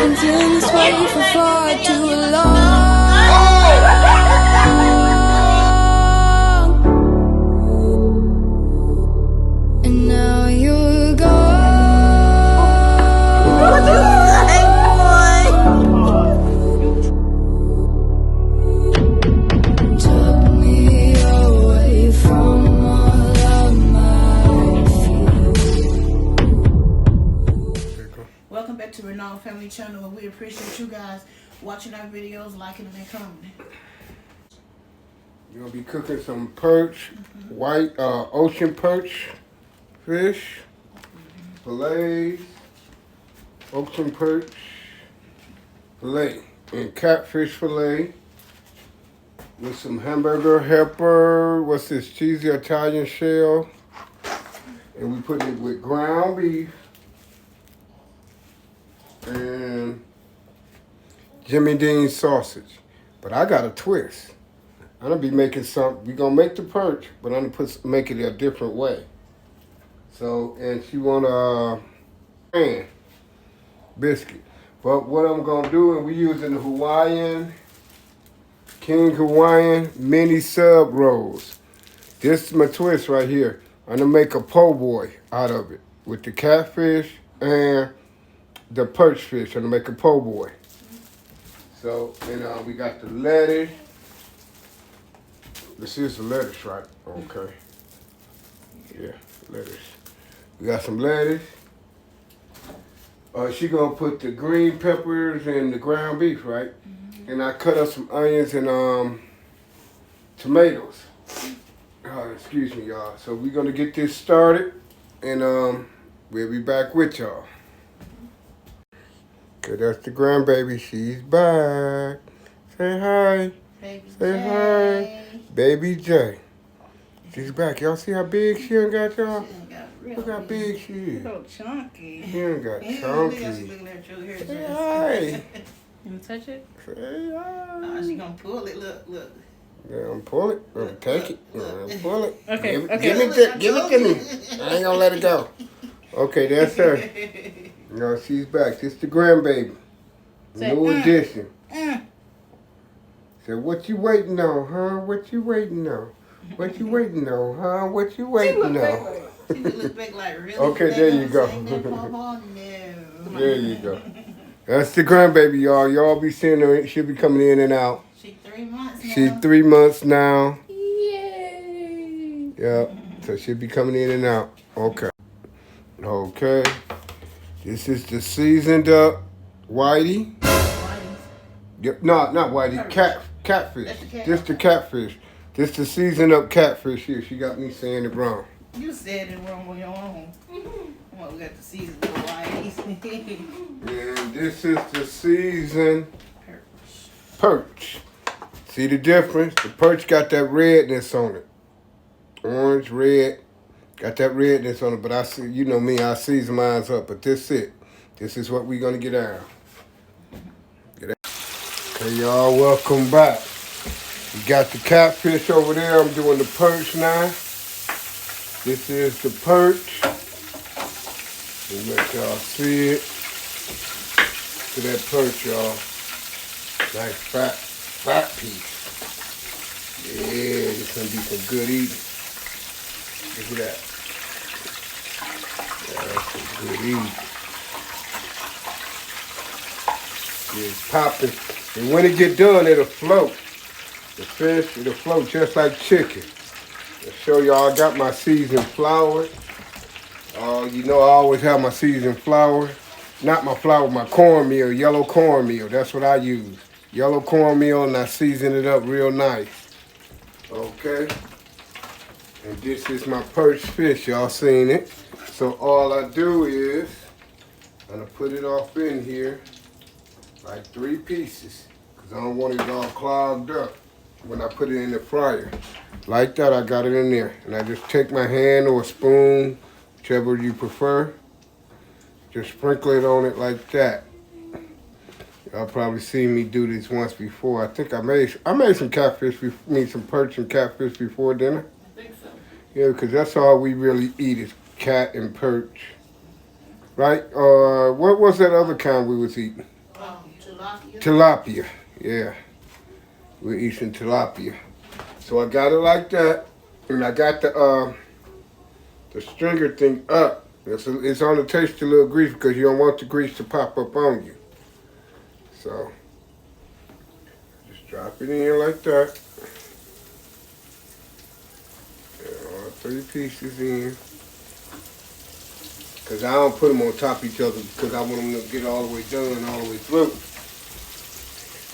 been feeling this way for far too long. And now you're gone. Took me away from all of my fears. Welcome back to Renowned Family Channel, and we appreciate you guys watching our videos, liking them, and commenting. You're gonna be cooking some perch, white ocean perch fish, fillets, ocean perch fillet, and catfish fillet with some hamburger helper. What's this? Cheesy Italian shell, and we put it with ground beef and Jimmy Dean sausage. But I got a twist. I'm gonna be making we gonna make the perch, but I'm gonna make it a different way. So, and she want a pan biscuit. But what I'm gonna do, and we using the King Hawaiian mini sub rolls. This is my twist right here. I'm gonna make a po' boy out of it with the catfish and the perch fish. I'm gonna make a po' boy. So, and we got the lettuce. This is the lettuce, right? Okay. Yeah, lettuce. We got some lettuce. She gonna put the green peppers and the ground beef, right? Mm-hmm. And I cut up some onions and tomatoes. Excuse me, y'all. So we're gonna get this started, and we'll be back with y'all. Okay, that's the grandbaby. She's back. Say hi. Baby Say J. hi. Baby J. She's back. Y'all see how big she done got, y'all? Look how big she is. So chunky. She done got chunky. Say hi. You touch it? Say hi. She gonna pull it. Look. Yeah, I'm pull it. Take it. Pull it. Okay. Give it to me. I ain't gonna let it go. Okay, that's her. No, she's back. This the grandbaby. New edition. Said, what you waiting on, huh? What you waiting on? What you waiting on, huh? What you waiting on? She look big like really. Okay, there you go. No. There you go. That's the grandbaby, y'all. Y'all be seeing her. She'll be coming in and out. She's 3 months now. She's 3 months now. Yay. Yep. So she'll be coming in and out. Okay. Okay. This is the seasoned up whitey. Yep. No, not whitey. Catfish. This the catfish. This the seasoned up catfish here. She got me saying it wrong. You said it wrong on your own. Well, we got the seasoned whiteys. And this is the seasoned perch. See the difference? The perch got that redness on it. Orange, red. Got that redness on it, but I see, you know me, I season mine up, but this is it. This is what we're gonna get out. Okay, y'all, welcome back. We got the catfish over there. I'm doing the perch now. This is the perch. We'll let y'all see it. To that perch, y'all. Nice fat piece. Yeah, this gonna be some good eating. Look at that. Yeah, that's some good eating. It's popping. And when it get done, it'll float. The fish, it'll float just like chicken. I'll show y'all, I got my seasoned flour. You know I always have my seasoned flour. Not my flour, my cornmeal, yellow cornmeal. That's what I use. Yellow cornmeal, and I season it up real nice. Okay? And this is my perch fish, y'all seen it. So all I do is, I'm gonna put it off in here, like 3 pieces, because I don't want it all clogged up when I put it in the fryer. Like that, I got it in there. And I just take my hand or a spoon, whichever you prefer, just sprinkle it on it like that. Y'all probably seen me do this once before. I think I made some catfish, some perch and catfish before dinner. I think so. Yeah, because that's all we really eat is cat and perch. Right? What was that other kind we was eating? tilapia. Tilapia, yeah. We're eating tilapia. So I got it like that, and I got the stringer thing up. It's on the taste a little grease because you don't want the grease to pop up on you. So just drop it in like that. And all 3 pieces in. Because I don't put them on top of each other because I want them to get all the way done, all the way through.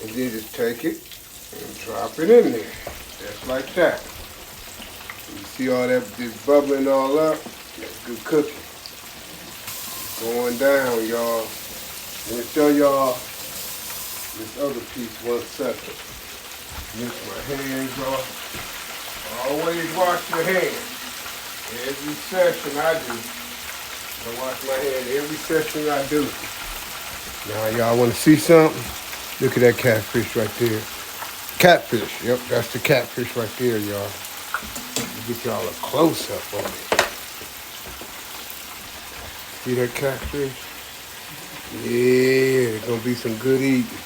And then just take it and drop it in there. Just like that. You see all that just bubbling all up? That's good cooking. Going down, y'all. Let me show y'all this other piece 1 second. Rinse my hands off. Always wash your hands. Every session I do. I wash my hands every session I do. Now y'all want to see something? Look at that catfish right there. Catfish, yep, that's the catfish right there, y'all. Get y'all a close up on it. See that catfish? Yeah, it's gonna be some good eating.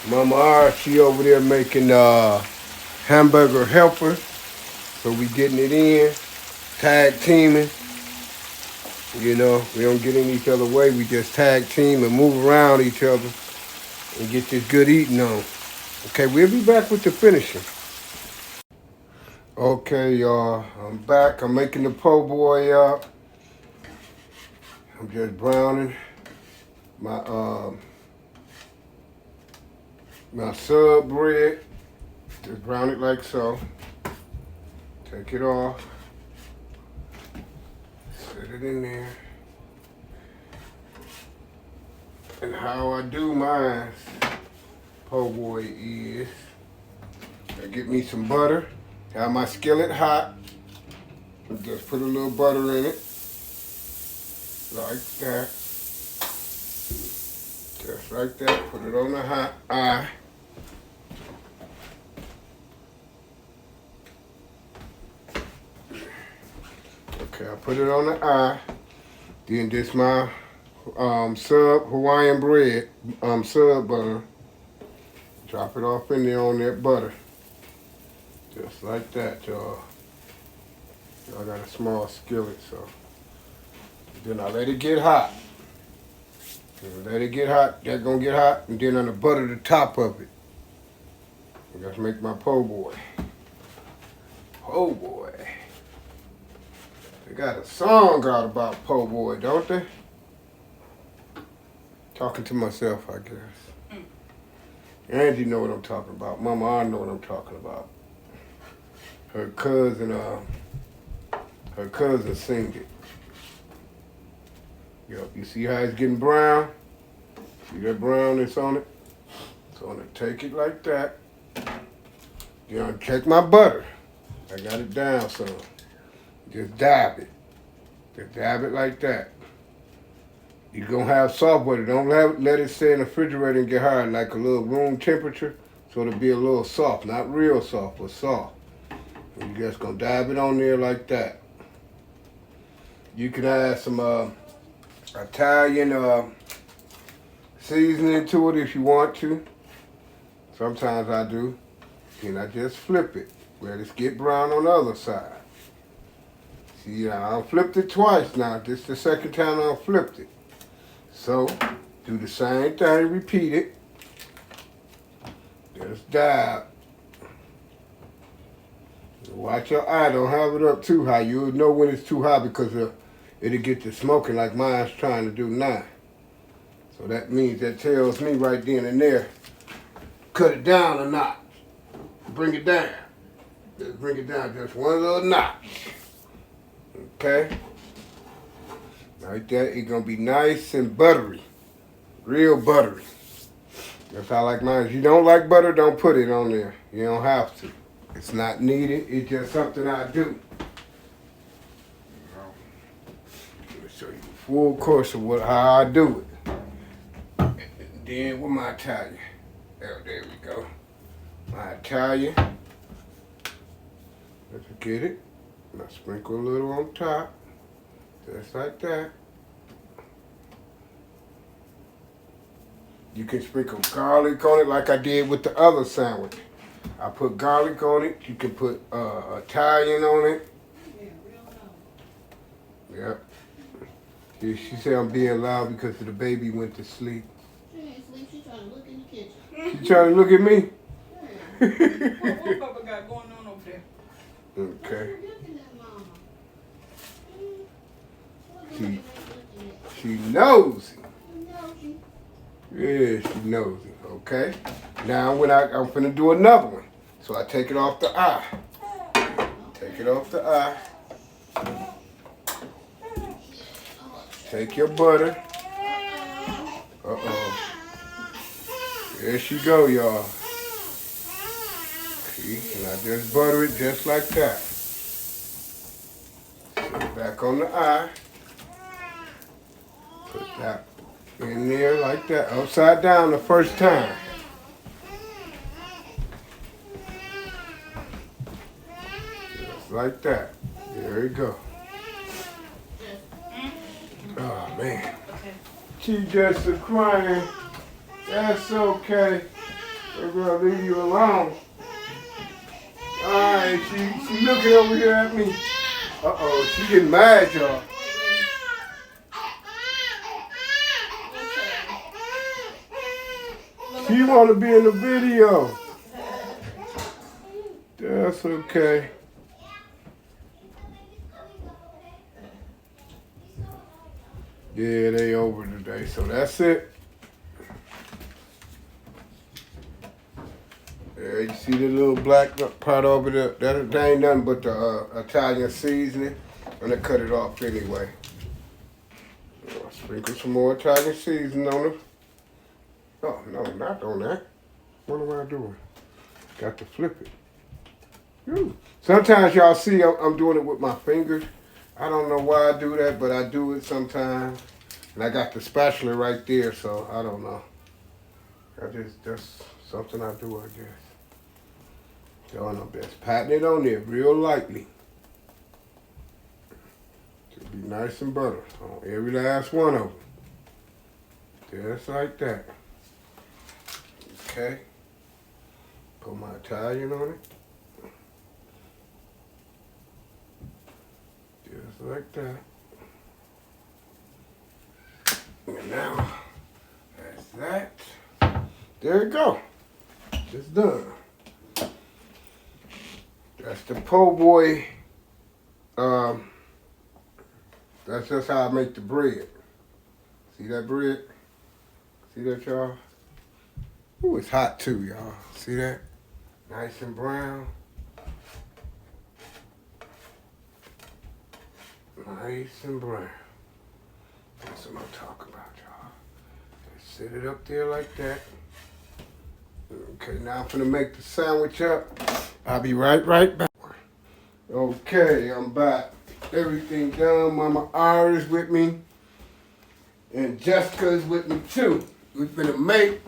Mama R, she over there making hamburger helper. So we getting it in, tag teaming. You know, we don't get in each other's way. We just tag team and move around each other and get this good eating on. Okay, we'll be back with the finishing. Okay, y'all, I'm back. I'm making the po' boy up. I'm just browning my my sub bread. Just brown it like so. Take it off. Set it in there. And how I do mine, po' boy, is I get me some butter. Have my skillet hot. Just put a little butter in it. Like that. Just like that. Put it on the hot eye. Okay, I put it on the eye. Then this my sub Hawaiian bread, sub butter. Drop it off in there on that butter. Just like that, y'all. I got a small skillet, so. Then I let it get hot. Let it get hot. That's gonna get hot, and then I'm gonna butter the top of it. I got to make my po' boy. Po' boy. They got a song out about po' boy, don't they? Talking to myself, I guess. Angie know what I'm talking about. Mama, I know what I'm talking about. Her cousin sing it. Yep, you see how it's getting brown? See that brown that's on it? So I'm gonna take it like that. Then I check my butter. I got it down some. Just dab it. Just dab it like that. You're gonna have soft butter. Don't let it stay in the refrigerator and get hard, like a little room temperature. So it'll be a little soft. Not real soft, but soft. And you're just gonna dab it on there like that. You can add some Italian seasoning to it if you want to. Sometimes I do. Then I just flip it. Let it get brown on the other side. See, I flipped it twice now. This is the second time I flipped it. So, do the same thing, repeat it. Just dab. Watch your eye, don't have it up too high. You'll know when it's too high because it'll get to smoking like mine's trying to do now. So that means, that tells me right then and there, cut it down a notch. Bring it down. Just bring it down just one little notch. Okay? Like that, it's gonna be nice and buttery. Real buttery. That's how I like mine. If you don't like butter, don't put it on there. You don't have to. It's not needed. It's just something I do. Let me show you the full course of how I do it. And then with my Italian. There we go. My Italian. Let's get it. And I sprinkle a little on top. Just like that. You can sprinkle garlic on it like I did with the other sandwich. I put garlic on it. You can put Italian on it. Yep. She said I'm being loud because the baby went to sleep. She ain't sleep. She trying to look in the kitchen. She trying to look at me? What Papa got going on over there? Okay. She nosy. Yeah, she nosy. Okay. Now I'm finna do another one. So I take it off the eye. Take it off the eye. Take your butter. Uh-oh. There she go, y'all. See? And I just butter it just like that. Put it back on the eye. Put that in there like that. Upside down the first time. Just like that. There you go. Oh, man. She just a crying. That's okay. We're gonna leave you alone. Alright, she looking over here at me. Uh-oh, she getting mad, y'all. She wanna be in the video. That's okay. Yeah, they over today, so that's it. There, you see the little black part over there? That ain't nothing but the Italian seasoning. I'm gonna cut it off anyway. I'll sprinkle some more Italian seasoning on it. Oh, no, not on that. What am I doing? Got to flip it. Ooh. Sometimes y'all see I'm doing it with my fingers. I don't know why I do that, but I do it sometimes. And I got the spatula right there, so I don't know. That's something I do, I guess. Y'all know best. Patting it on there real lightly. To be nice and butter on every last one of them. Just like that. Okay. Put my Italian on it. Just like that. And now, that's that. There you go. It's done. That's the po' boy. That's just how I make the bread. See that bread? See that, y'all? Ooh, it's hot too, y'all. See that? Nice and brown. Nice and brown. That's what I'm talking about, y'all. Just set it up there like that. Okay, now I'm gonna make the sandwich up. I'll be right back. Okay, I'm back. Everything done. Mama Ira's with me. And Jessica's with me too. We're gonna make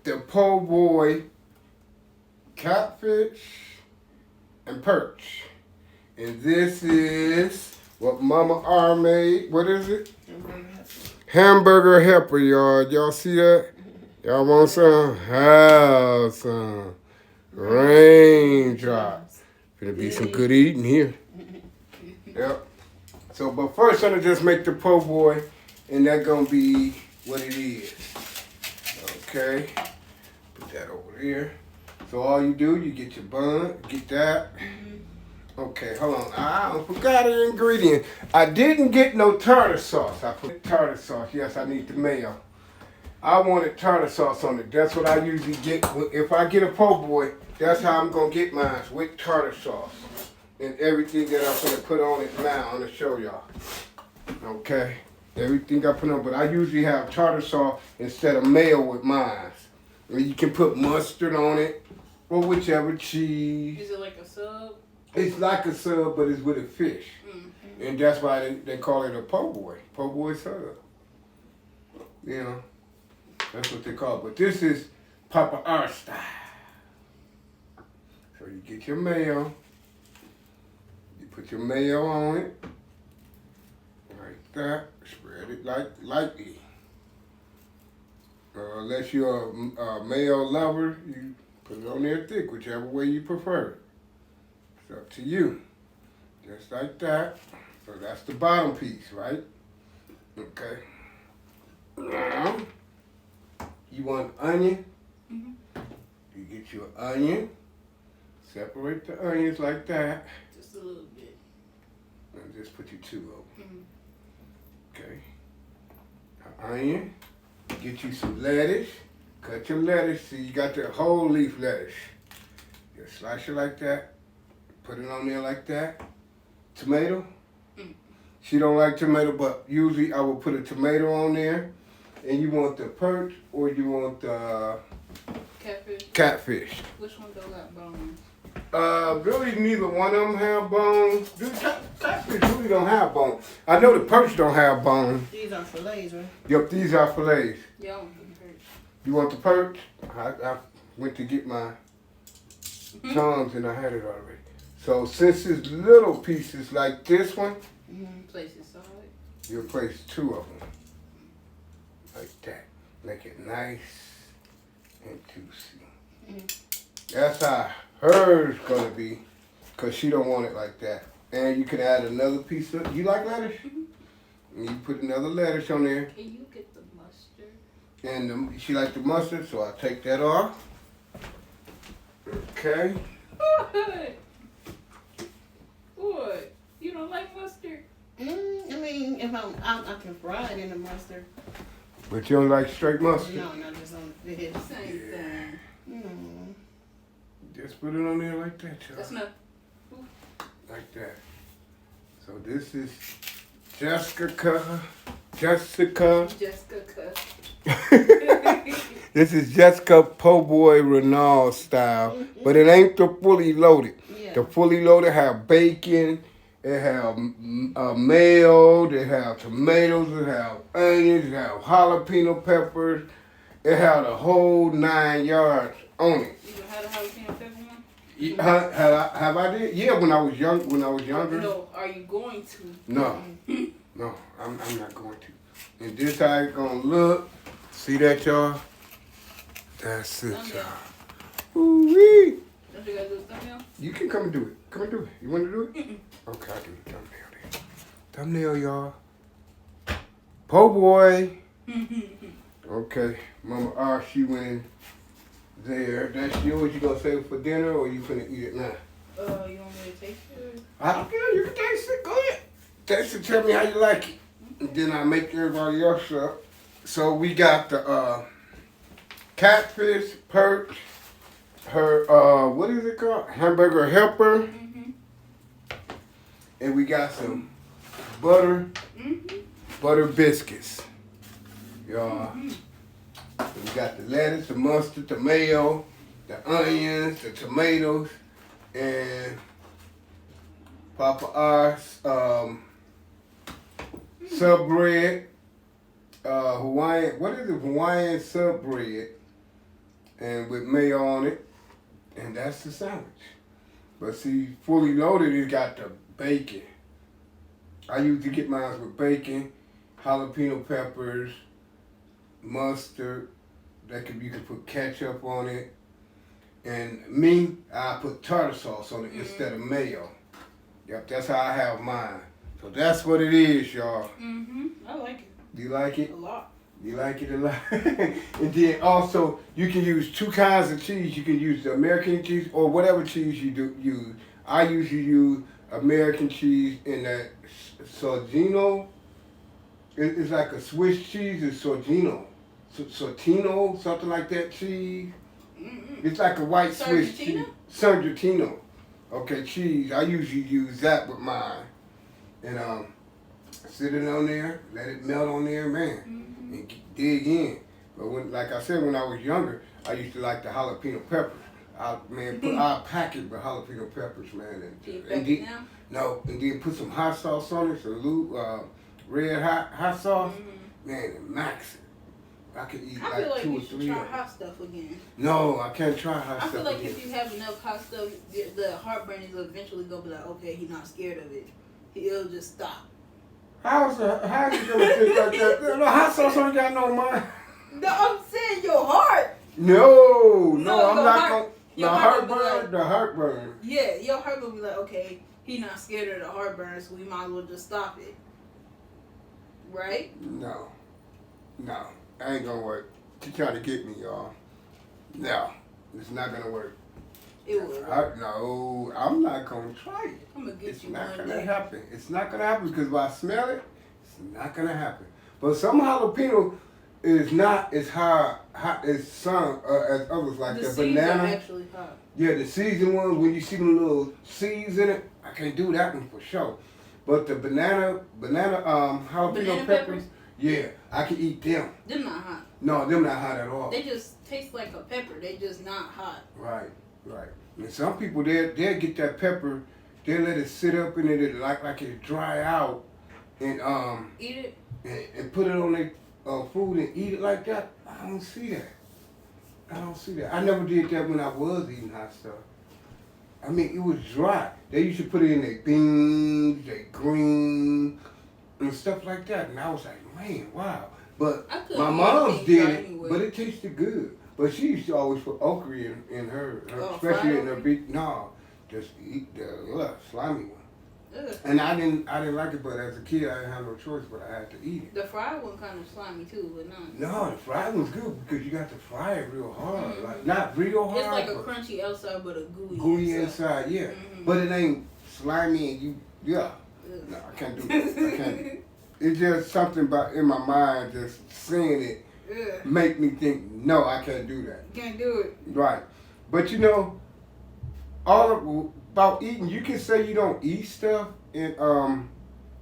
the po' boy catfish and perch. And this is what Mama R made. What is it? Hamburger helper, y'all. Y'all see that? Y'all want some? Have some. Raindrops. Gonna be some good eating here. Yep. So, but first I'm gonna just make the po' boy, and that's gonna be what it is. Okay. Put that over there. So all you do, you get your bun, get that. Okay, hold on. I forgot an ingredient. I didn't get no tartar sauce. I put tartar sauce. Yes, I need the mayo. I wanted tartar sauce on it. That's what I usually get. If I get a po' boy, that's how I'm going to get mine, with tartar sauce. And everything that I'm going to put on it now, I'm going to show y'all. Okay? Everything I put on. But I usually have tartar sauce instead of mayo with mine. You can put mustard on it, or whichever cheese. Is it like a sub? It's like a sub, but it's with a fish. Mm-hmm. And that's why they call it a po' boy. Po' boy sub. You know, that's what they call it. But this is Papa R style. So you get your mayo. You put your mayo on it. Like that. Spread it lightly. Unless you're a male lover, you put it on there thick, whichever way you prefer. It's up to you. Just like that. So that's the bottom piece, right? Okay. Now, you want onion? Mhm. You get your onion. Separate the onions like that. Just a little bit. And just put your 2 of them. Mhm. Okay. An onion. Get you some lettuce. Cut your lettuce. See, you got the whole leaf lettuce. Just slice it like that. Put it on there like that. Tomato. She don't like tomato, but usually I will put a tomato on there. And you want the perch or you want the Catfish. catfish? Which one don't got bones? Really neither one of them have bones. Dude, catfish really don't have bones. I know the perch don't have bones. These are fillets, right? Yep, these are fillets. Yeah, I want the perch. You want the perch? I went to get my tongs and I had it already. So since it's little pieces like this one, Place it solid. you'll place 2 of them. Like that. Make it nice and juicy. That's how hers gonna be, cause she don't want it like that. And you can add another piece of. You like lettuce? And you put another lettuce on there. Can you get the mustard? And she like the mustard, so I take that off. Okay. What? You don't like mustard? I mean, if I can fry it in the mustard. But you don't like straight mustard? No, not just on the head. Same thing. No. Just put it on there like that, y'all. That's enough. Like that. So this is Jessica. Jessica. This is Jessica Po' Boy Renault style, but it ain't the fully loaded. Yeah. The fully loaded have bacon, it have mayo, they have tomatoes, it have onions, it have jalapeno peppers, it have the whole 9 yards on it. You had a jalapeno pepper one? Have I did? Yeah, when I was young. When I was younger. No, are you going to? No, no, I'm not going to. And this how it's gonna look. See that, y'all? That's it, y'all. Ooh-wee. Don't you gotta do a thumbnail? You can come and do it. Come and do it. You want to do it? Okay, I'll do the thumbnail then. Thumbnail, y'all. Po' boy. Okay, Mama R, she went there. That's yours. You gonna save it for dinner, or you finna eat it now? You want me to taste it? I don't care. You can taste it. Go ahead. Taste it. Tell me how you like it. And then I make everybody else up. So we got the catfish, perch, her what is it called? Hamburger helper. And we got some butter, butter biscuits. Y'all. We got the lettuce, the mustard, the mayo, the onions, the tomatoes, and Papa R's sub bread, Hawaiian, what is it? Hawaiian sub bread, and with mayo on it, and that's the sandwich. But see, fully loaded, it got the bacon. I usually get mine with bacon, jalapeno peppers, mustard. You can put ketchup on it. And me, I put tartar sauce on it instead of mayo. Yep, that's how I have mine. So that's what it is, y'all. I like it. Do you like it? A lot. You like it a lot? And then also, you can use 2 kinds of cheese. You can use the American cheese or whatever cheese you do use. I usually use American cheese in that Sorgino. It's like a Swiss cheese. It's Sorgino. Sortino, something like that cheese. It's like a white Swiss cheese. Sargentino. Okay, cheese. I usually use that with mine. And sit it on there, let it melt on there, man, and dig in. But when, like I said, when I was younger, I used to like the jalapeno peppers. I'll pack it with jalapeno peppers, man. And then put some hot sauce on it, some red hot sauce, man, and max it. I could eat I feel like 2 you or should 3 try of them. hot stuff again. No, I can't try hot stuff I feel like again. if you have enough hot stuff, the heartburn is eventually gonna be like, okay, he's not scared of it. He'll just stop. How's he gonna think like that? The hot sauce ain't got no mind. No, I'm saying your heart. No, I'm your not heart- gonna. your The heart would be heartburn, like- the heartburn. Yeah, your heart will be like, okay, he not scared of the heartburn, so we might as well just stop it. Right? No, I ain't gonna work. She trying to get me, y'all. No, it's not gonna work. It will. No, I'm not gonna try it. I'm gonna get It's you not one gonna day. happen. It's not gonna happen because if I smell it, it's not gonna happen. But some jalapeno is not as hot as some as others like The the seeds banana. are actually hot. Yeah, the seasoned ones, when you see the little seeds in it, I can't do that one for sure. But the banana jalapeno Banana peppers, yeah, I can eat them. Them not hot. No, them not hot at all. They just taste like a pepper. They just not hot. Right. And some people they'll get that pepper, they'll let it sit up in it like it dry out, and Eat it. and put it on their food and eat it like that. I don't see that. I never did that when I was eating hot stuff. I mean, it was dry. They used to put it in their beans, their green, and stuff like that. And I was like, man, wow. But I couldn't my eat mom's beans did dry it, anyway. but it tasted good. But she used to always put okra in her especially fried in her okra? beef. No, just eat the slimy one. Ugh. And I didn't like it, but as a kid, I didn't have no choice, but I had to eat it. The fried one kind of slimy too, but not. No, the fried one's good because you got to fry it real hard. Mhm. Like, not real hard. It's like a but crunchy outside, but a gooey, gooey inside. inside, yeah. Mhm. But it ain't slimy and yeah. Ugh. No, I can't do that. I can't. It's just something about in my mind, just seeing it Ugh. make me think, no, I can't do that. Can't do it. Right. But you know, about eating, you can say you don't eat stuff, and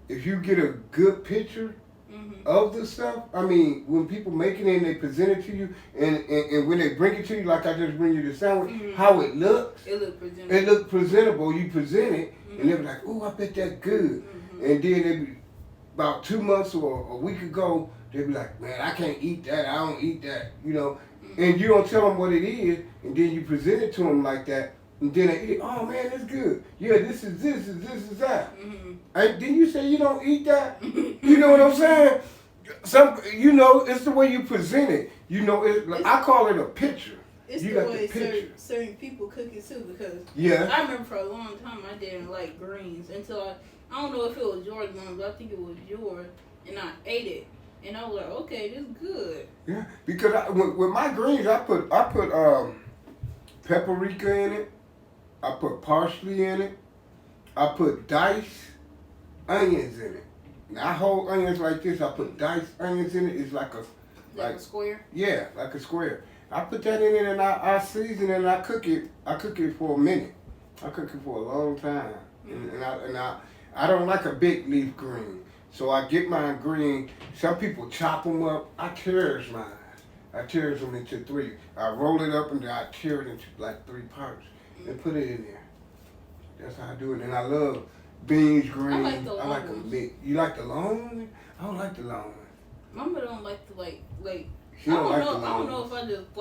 if you get a good picture Mm-hmm. of the stuff, I mean, when people make it and they present it to you, and when they bring it to you, like I just bring you the sandwich, Mhm. how it looks, It look presentable. it look presentable. You present it, and they be like, "Ooh, I bet that good." Mhm. And then they be about 2 months or a week ago, they be like, "Man, I can't eat that. I don't eat that." You know, and you don't tell them what it is, and then you present it to them like that, and then they eat it. Oh man, it's good. Yeah, this is that. Mm-hmm. Hey, didn't you say you don't eat that? You know what I'm saying? It's the way you present it. You know, I call it a picture. It's You the got the way picture. certain people cook it too, because Yeah. I remember for a long time I didn't like greens until I don't know if it was yours, but I think it was yours, and I ate it, and I was like, okay, this is good. Yeah, because with my greens, I put paprika in it. I put parsley in it. I put diced onions in it. Now I hold onions like this. I put diced onions in it. It's like a Like a square. yeah, like a square. I put that in it and I season it and I cook it. I cook it for a minute. I cook it for a long time. And I don't like a big leaf green. So I get mine green. Some people chop them up. I cherish mine. I cherish them into 3. I roll it up and then I tear it into like 3 parts and put it in there. That's how I do it. And I love beans, greens. I like the long a ones. mix. You like the long one? I don't like the long one. Mama don't like the like. She I don't don't like know. the I long don't know ones. if I just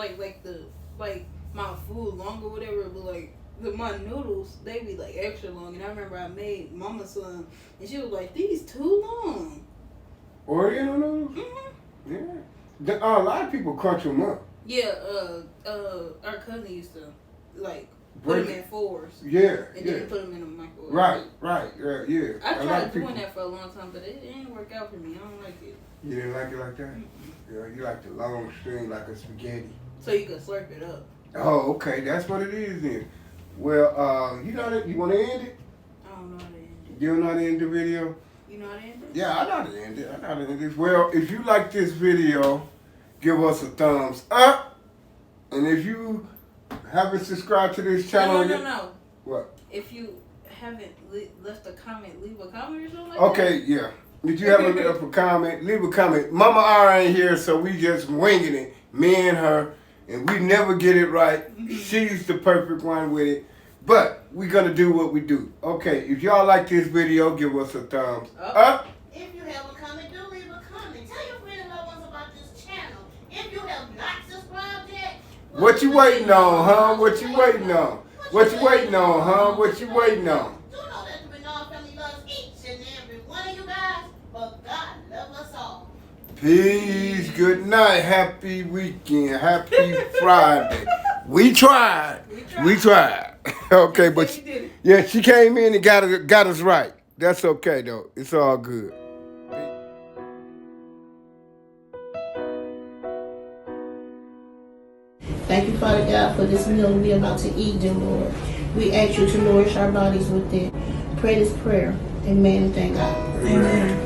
like my food long or whatever, but like my noodles, they be like extra long. And I remember I made Mama some, and she was like, "These too long." Oriental noodles? Mm-hmm. Yeah. A lot of people crunch them up. Yeah. Our cousin used to like put Break them in 4s, Yeah, and yeah. then put them in the microwave. Right, yeah. I A lot tried of doing people- that for a long time, but it didn't work out for me. I don't like it. You didn't like it like that? Yeah, you like the long string like a spaghetti. So you can slurp it up. Oh, okay, that's what it is then. Well, you know that you want to end it? I don't know how to end You don't know how to end the video? it. You know how to end it? Yeah, I know how to end it. I know how to end it. Well, if you like this video, give us a thumbs up. And if you haven't subscribed to this channel yet, No. what? If you haven't left a comment, leave a comment or something like Okay, yeah. If you haven't left a comment, leave a comment. Mama R ain't here, so we just winging it, me and her, and we never get it right. She's the perfect one with it, but we're gonna do what we do. Okay, if y'all like this video, give us a thumbs up. If you have a comment, do leave a comment. Tell your friends and loved ones about this channel. If you have not subscribed yet, What you waiting on, huh? What you waiting on? What you waiting on, huh? What you waiting on? Do know that the Bernard family loves each and every one of you guys, but God loves us all. Peace. Good night. Happy weekend. Happy Friday. We tried. We tried. Okay, but yeah, she came in and got us right. That's okay though. It's all good. Thank you, Father God, for this meal we are about to eat, dear Lord. We ask you to nourish our bodies with it. Pray this prayer. Amen and thank God. Amen.